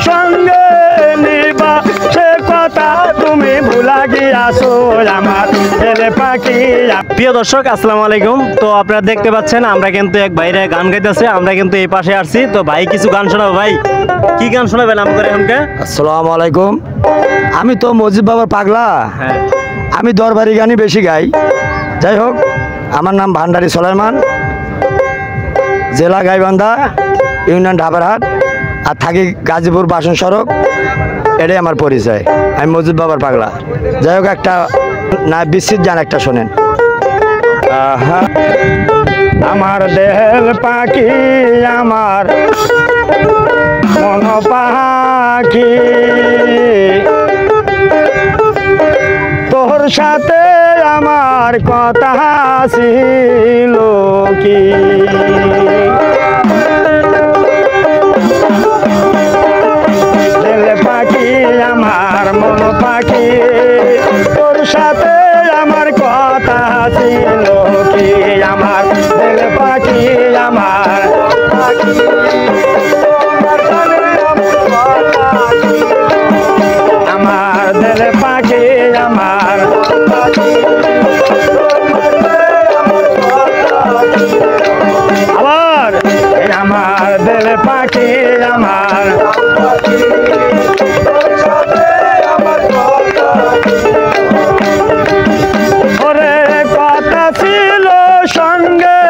সঙ্গে নিবা সে কথা তুমি ভুলা গিয়াছো আমার ছেলে পাখি। প্রিয় দর্শক আসসালামু আলাইকুম। তো আপনারা দেখতে পাচ্ছেন আমরা কিন্তু এক ভাইরে গান গাইতেছে, আমরা কিন্তু এই পাশে আসছি। তো ভাই কিছু গান শোনাবো। ভাই কি গান শোনাবেন আমাদের এখনকে? আসসালামু আলাইকুম। আমি তো মজিদ বাবার পাগলা, হ্যাঁ আমি দরবারি গানই বেশি গাই। যাই হোক, আমার নাম ভান্ডারী সুলাইমান, জেলা গাইবান্ধা, ইউনিয়ন ঢাবারহাট, আর থাকি গাজীপুর বাসন সড়ক। এটাই আমার পরিচয়, আমি মজিদ বাবার পাগলা। যাই হোক, একটা না বিস্তৃত গান একটা শোনেন। আহা আমার দেহের পাখি আমার মন পাখি, তোর সাথে আমার কথা ছিল কি, দেহের পাখি আমার মন পাখি, তোর সাথে আমার কথা ছিল কি, আমার দেহের পাখি আমার আমার দেহের পাখি আমার আবার আমার দেহের পাখি আমার ওরে কথা ছিল সঙ্গে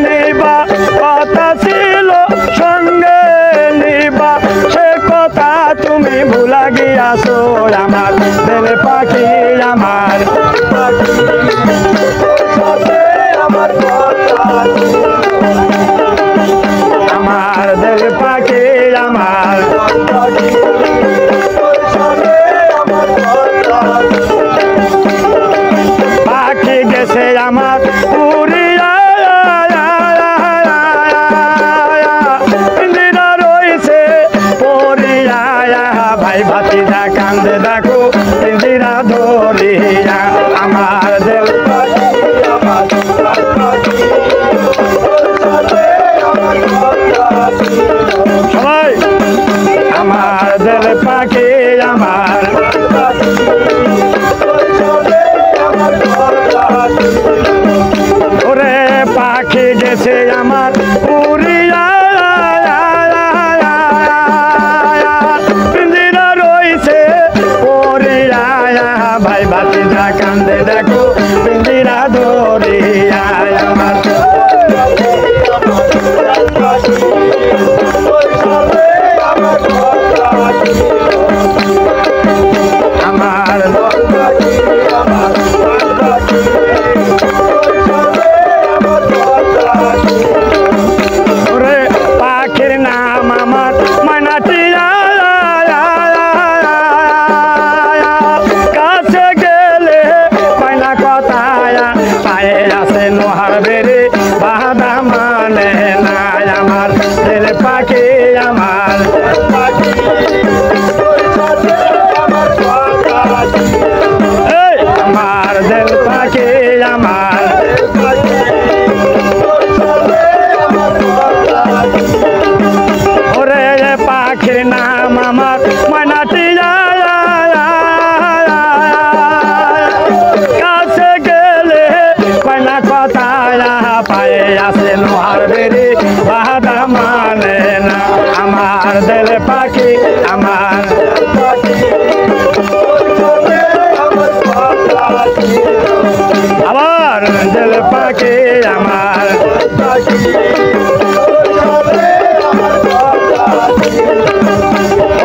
নিবা, কথা ছিল সঙ্গে নিবা সে কথা তুমি ভুলা গিয়াছো আমার দেহের পাখি আমার আমার দেহের পাখি আমার পাখি গেছে আমার উড়িয়া, পিঞ্জিরা রয়েছে পড়িয়া, ভাই ভাতিজা কান্দে দেখো পিঞ্জিরা ধরিয়া, আমার দেল সবাই আমার দেল পাখি আমার ওরে পাখি গেছে আমার উড়িয়া, পিঞ্জিরা রয়েছে পড়িয়া, ভাই ভাতিজা কান্দে দেখো পিঞ্জিরা ধরিয়া, আমার আমার ওরে পাখির নাম আমার মানাটিয়া, কাছে গেলে মাইনা কথা পায়ে আছে নোহার বেড়ে বাধা মানে না, আমার ছেল পাখি আমার আমার দেল পাখি আমার ওরে পাখির নাম আমার মানাটিয়া, কাছে গেলে কয়না কথা পায়ে আসে নোহার বেরি বাধা মানে না, আমার দেল পাখি আমার আবার দেল পাখি আমার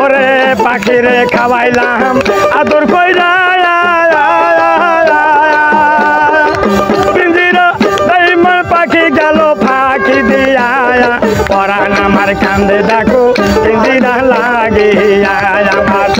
ওরে পাখিরে খাওয়াইলাম আদর কইরা, পিঞ্জিরা দাইমা পাখি গেল ফাঁকি দিয়া, পরাণ আমার কান্দে দেখো পিঞ্জিরা লাগিয়া, আমার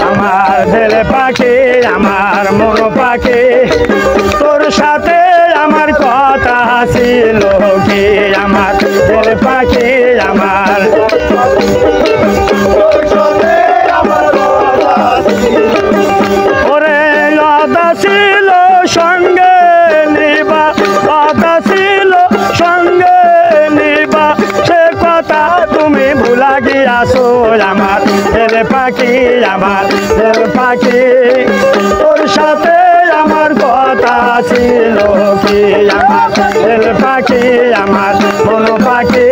আমার দেল পাখি আমার মন পাখি, তোর সাথে আমার কথা ছিল কি, আমার দেল পাখি আমার গিয়াছো আমার দিল পাখি আমার দিল পাখি তোর সাথে আমার কথা ছিল কি আমার দিল পাখি আমার মন পাখি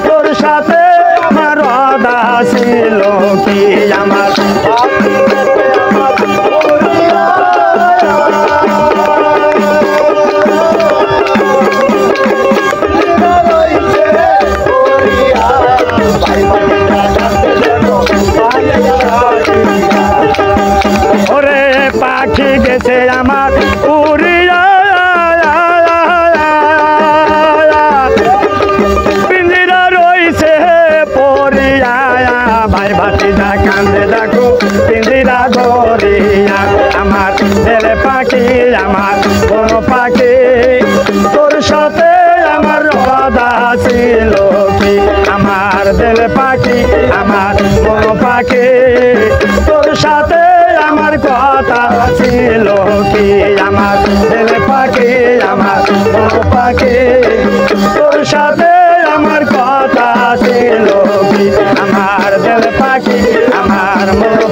তোর সাথে আমার কথা ছিল কি আমার ওরে পাখি গেছে আমার উড়িয়া পিঞ্জিরা রইছে পরিয়া ভাই ভাতিজা কান্দে দেখো পিঞ্জিরা ধরিয়া আমার ছেলে পাখি আমার কোন পাখি তোর সাথে আমার রদা ছিল কি আমার দিল পাখি আমার কোন পাখি তোর সাথে আমার কথা ছিল কি আমার দিল পাখি আমার কোন পাখি তোর সাথে আমার কথা ছিল কি আমার দিল পাখি আমার মন